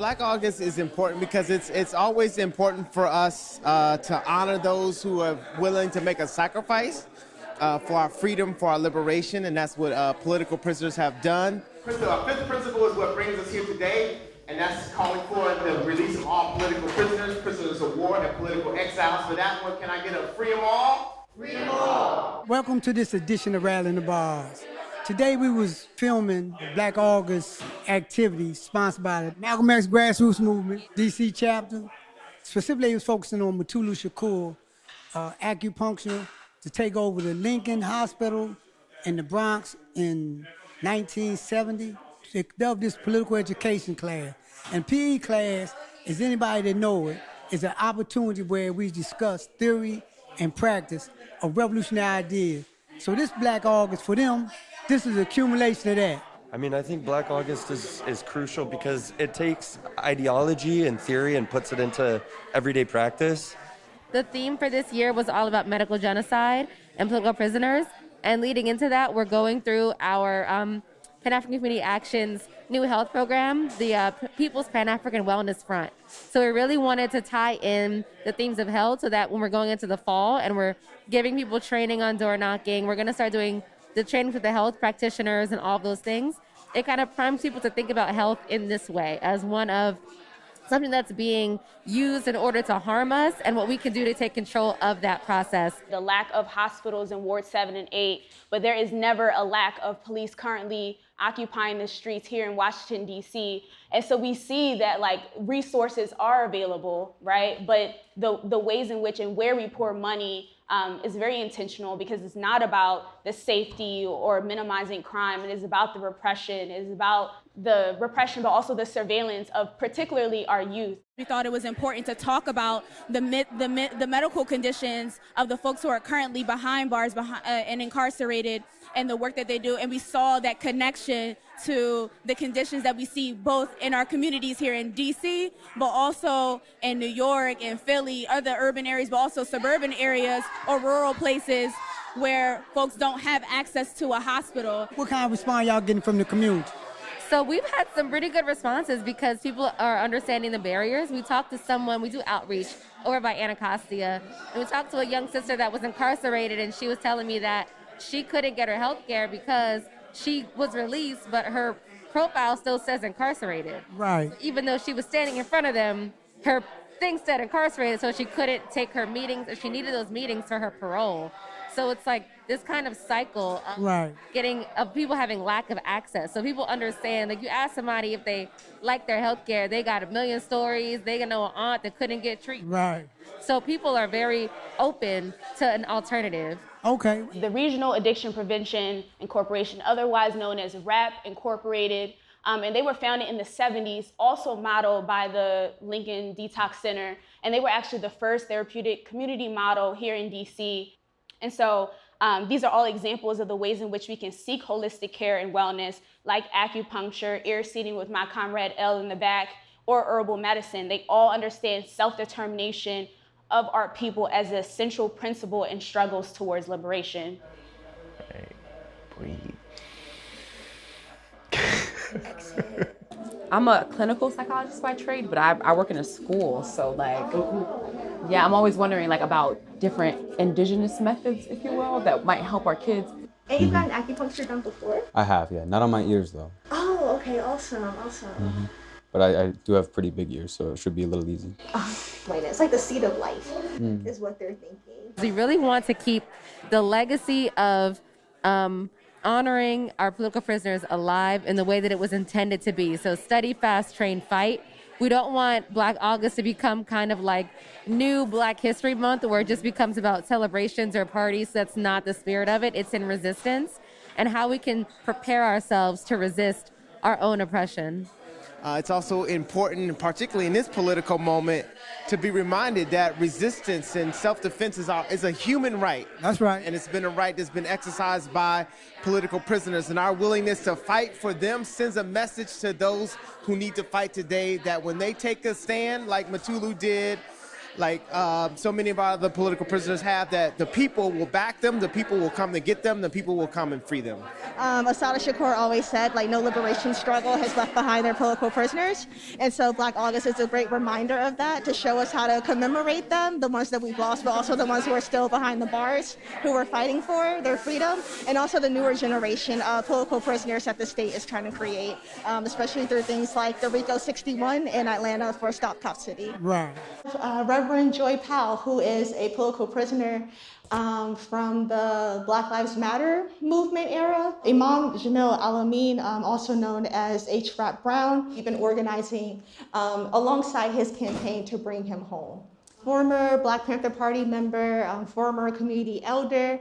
Black August is important because it's always important for us to honor those who are willing to make a sacrifice for our freedom, for our liberation, and that's what political prisoners have done. Our fifth principle is what brings us here today, and that's calling for the release of all political prisoners, prisoners of war, and political exiles. For that one, can I get a free them all? Free them all! Welcome to this edition of Rattling the Bars. Today we was filming the Black August activity sponsored by the Malcolm X Grassroots Movement, DC chapter. Specifically, it was focusing on Mutulu Shakur, acupuncture to take over the Lincoln Hospital in the Bronx in 1970. They dubbed this political education class. And PE class, as anybody that know it, is an opportunity where we discuss theory and practice of revolutionary ideas. So this Black August, for them, this is an accumulation of that. I mean, I think Black August is crucial because it takes ideology and theory and puts it into everyday practice. The theme for this year was all about medical genocide and political prisoners. And leading into that, we're going through our Pan-African Community Action's new health program, the People's Pan-African Wellness Front. So we really wanted to tie in the themes of health so that when we're going into the fall and we're giving people training on door knocking, we're going to start doing the training for the health practitioners and all of those things. It kind of primes people to think about health in this way as one of something that's being used in order to harm us and what we can do to take control of that process. The lack of hospitals in Ward 7 and 8, but there is never a lack of police currently occupying the streets here in Washington, D.C. And so we see that resources are available, right? But the ways in which and where we pour money is very intentional because it's not about the safety or minimizing crime. It is about the repression. It is about the repression, but also the surveillance of particularly our youth. We thought it was important to talk about the medical conditions of the folks who are currently behind bars and incarcerated and the work that they do. And we saw that connection to the conditions that we see both in our communities here in DC, but also in New York and Philly, other urban areas, but also suburban areas or rural places where folks don't have access to a hospital. What kind of response y'all getting from the community? So we've had some pretty good responses because people are understanding the barriers. We talked to someone, we do outreach over by Anacostia, and we talked to a young sister that was incarcerated, and she was telling me that she couldn't get her health care because she was released, but her profile still says incarcerated. Right. Even though she was standing in front of them, her thing said incarcerated, so she couldn't take her meetings, and she needed those meetings for her parole. So it's like this kind of cycle of people having lack of access. So people understand, you ask somebody if they like their health care, they got a million stories, they know an aunt that couldn't get treatment. Right. So people are very open to an alternative. Okay. The Regional Addiction Prevention Incorporation, otherwise known as RAP Incorporated, and they were founded in the 70s, also modeled by the Lincoln Detox Center. And they were actually the first therapeutic community model here in DC. And so these are all examples of the ways in which we can seek holistic care and wellness, like acupuncture, ear seating with my comrade L in the back, or herbal medicine. They all understand self-determination of our people as a central principle in struggles towards liberation. Right. Breathe. I'm a clinical psychologist by trade, but I work in a school, so yeah, I'm always wondering about different indigenous methods, if you will, that might help our kids. And you've gotten acupuncture done before? I have, yeah. Not on my ears, though. Oh, okay, awesome. Mm-hmm. But I do have pretty big ears, so it should be a little easy. Wait, it's like the seed of life is what they're thinking. We really want to keep the legacy of honoring our political prisoners alive in the way that it was intended to be. So study, fast, train, fight. We don't want Black August to become kind of like new Black History Month where it just becomes about celebrations or parties. That's not the spirit of it. It's in resistance and how we can prepare ourselves to resist our own oppression. It's also important, particularly in this political moment, to be reminded that resistance and self-defense is a human right. That's right. And it's been a right that's been exercised by political prisoners. And our willingness to fight for them sends a message to those who need to fight today that when they take a stand like Mutulu did, like so many of our other political prisoners have, that the people will back them, the people will come to get them, the people will come and free them. Assata Shakur always said, like, no liberation struggle has left behind their political prisoners. And so Black August is a great reminder of that, to show us how to commemorate them, the ones that we've lost, but also the ones who are still behind the bars, who are fighting for their freedom, and also the newer generation of political prisoners that the state is trying to create, especially through things like the RICO 61 in Atlanta for Stop Cop City. Right. Reverend Joy Powell, who is a political prisoner from the Black Lives Matter movement era. Imam Jamil Al-Amin, also known as H. Rap Brown, he's been organizing alongside his campaign to bring him home. Former Black Panther Party member, former community elder.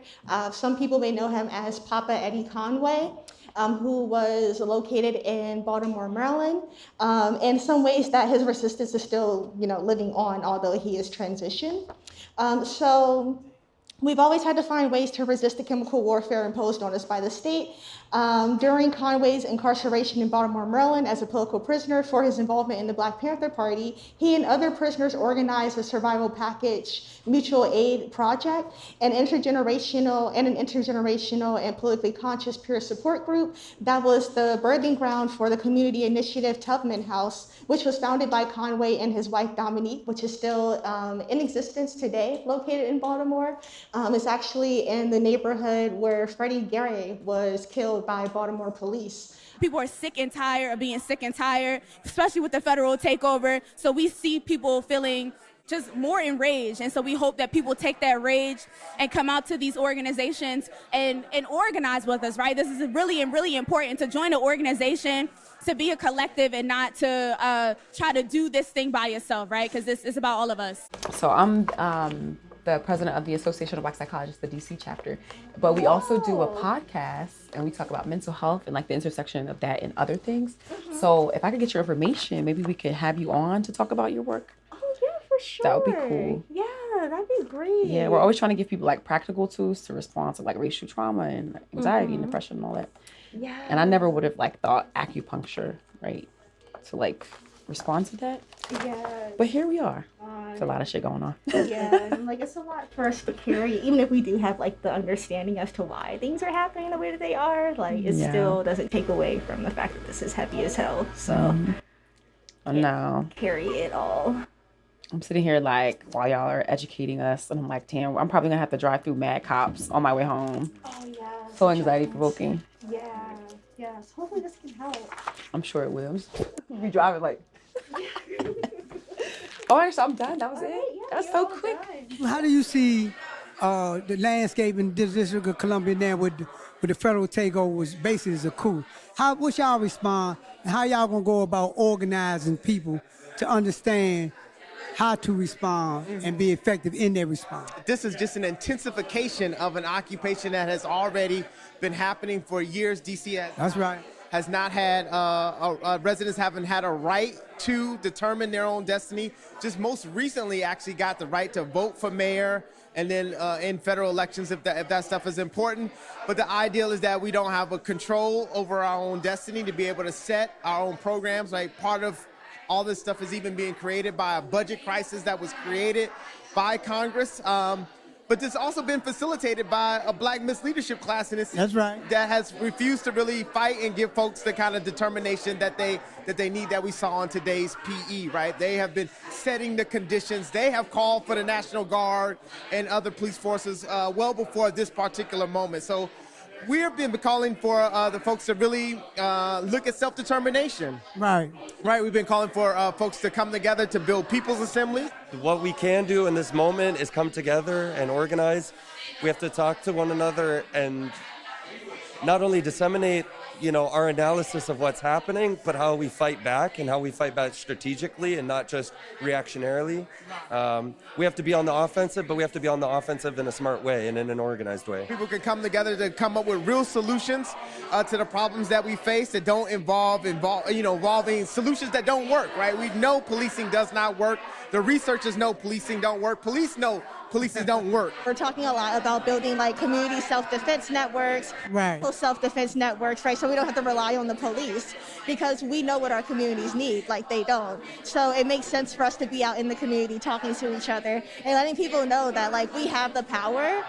Some people may know him as Papa Eddie Conway. Who was located in Baltimore, Maryland. In some ways that his resistance is still, living on, although he is transitioned. So we've always had to find ways to resist the chemical warfare imposed on us by the state. During Conway's incarceration in Baltimore, Maryland as a political prisoner for his involvement in the Black Panther Party, he and other prisoners organized a survival package mutual aid project, an intergenerational and politically conscious peer support group that was the birthing ground for the community initiative Tubman House, which was founded by Conway and his wife Dominique, which is still in existence today, located in Baltimore. It's actually in the neighborhood where Freddie Gray was killed by Baltimore police. People are sick and tired of being sick and tired, especially with the federal takeover. So we see people feeling just more enraged. And so we hope that people take that rage and come out to these organizations and organize with us, right? This is really important to join an organization, to be a collective and not to try to do this thing by yourself, right? Because this is about all of us. So I'm the president of the Association of Black Psychologists, the DC chapter. But we also do a podcast and we talk about mental health and like the intersection of that and other things. So if I could get your information, maybe we could have you on to talk about your work. Oh, yeah, for sure. That would be cool. Yeah, that'd be great. Yeah, we're always trying to give people like practical tools to respond to like racial trauma and anxiety and depression and all that. Yeah. And I never would have like thought acupuncture, right, to like respond to that. Yeah. But here we are. There's a lot of shit going on. Yeah, and like it's a lot for us to carry, even if we do have like the understanding as to why things are happening the way that they are. Like it still doesn't take away from the fact that this is heavy as hell. So I know. Carry it all. I'm sitting here like while y'all are educating us, and I'm like, damn, I'm probably gonna have to drive through mad cops on my way home. Oh yeah. So anxiety provoking. Yeah. Yes. Hopefully this can help. I'm sure it will. We'll be driving like. Oh, actually, I'm done. That was it. Yeah, That's so quick. How do you see the landscape in the District of Columbia now with the federal takeover, which basically is a coup? What's y'all response, and how y'all gonna go about organizing people to understand how to respond and be effective in their response? This is just an intensification of an occupation that has already been happening for years. DC That's right. has not had, residents haven't had a right to determine their own destiny. Just most recently actually got the right to vote for mayor and then in federal elections if that stuff is important. But the ideal is that we don't have a control over our own destiny to be able to set our own programs. Like part of all this stuff is even being created by a budget crisis that was created by Congress. But this has also been facilitated by a black misleadership class in this That's right. that has refused to really fight and give folks the kind of determination that they need, that we saw on today's PE, right? They have been setting the conditions. They have called for the National Guard and other police forces well before this particular moment. So we've been calling for the folks to really look at self-determination. Right. Right, we've been calling for folks to come together to build people's assemblies. What we can do in this moment is come together and organize. We have to talk to one another and not only disseminate, our analysis of what's happening, but how we fight back and how we fight back strategically and not just reactionarily. We have to be on the offensive, but we have to be on the offensive in a smart way and in an organized way. People can come together to come up with real solutions to the problems that we face that don't involving solutions that don't work, right? We know policing does not work. The researchers know policing don't work. Police know policing don't work. We're talking a lot about building like community self-defense networks, Right. self-defense networks, right? So we don't have to rely on the police because we know what our communities need, like they don't. So it makes sense for us to be out in the community talking to each other and letting people know that like we have the power.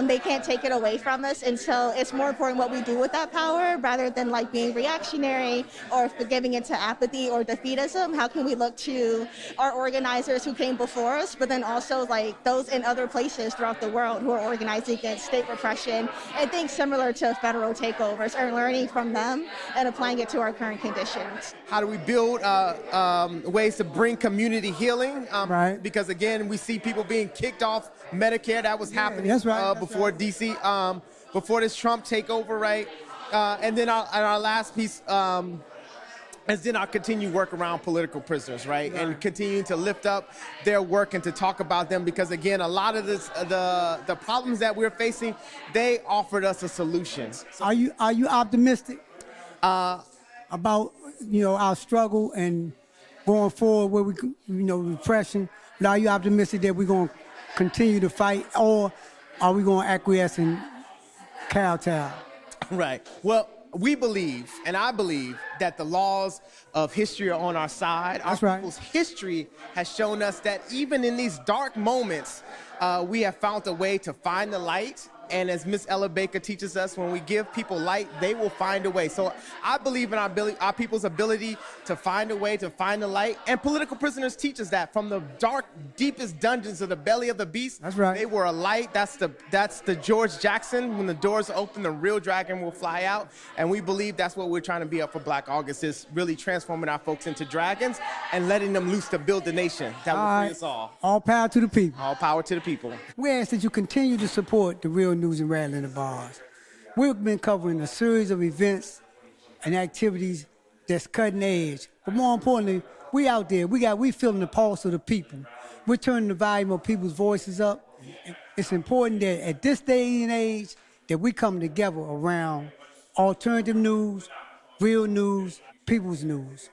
They can't take it away from us. And so it's more important what we do with that power rather than like being reactionary or giving into apathy or defeatism. How can we look to our organizers who came before us, but then also like those in other places throughout the world who are organizing against state repression and things similar to federal takeovers and learning from them and applying it to our current conditions. How do we build ways to bring community healing? Right. Because again, we see people being kicked off Medicare. That was happening that's right, before DC, before this Trump takeover, right? And then our last piece is then our continued work around political prisoners, right? And continuing to lift up their work and to talk about them, because again, a lot of this, the problems that we're facing, they offered us a solution. Are you optimistic about our struggle and going forward where we repression? But are you optimistic that we're going to continue to fight, or are we going to acquiesce and kowtow? Right. Well, we believe, and I believe, that the laws of history are on our side. That's our right. people's history has shown us that even in these dark moments, we have found a way to find the light. And as Miss Ella Baker teaches us, when we give people light, they will find a way. So I believe in our people's ability to find a way, to find the light. And political prisoners teach us that from the dark, deepest dungeons of the belly of the beast. That's right. They were a light. That's the George Jackson. When the doors open, the real dragon will fly out. And we believe that's what we're trying to be up for Black August, is really transforming our folks into dragons and letting them loose to build the nation that will free us all. All power to the people. All power to the people. We ask that you continue to support the Real News and Rattling the Bars. We've been covering a series of events and activities that's cutting edge. But more importantly, we out there. We feeling the pulse of the people. We're turning the volume of people's voices up. It's important that at this day and age that we come together around alternative news, real news, people's news.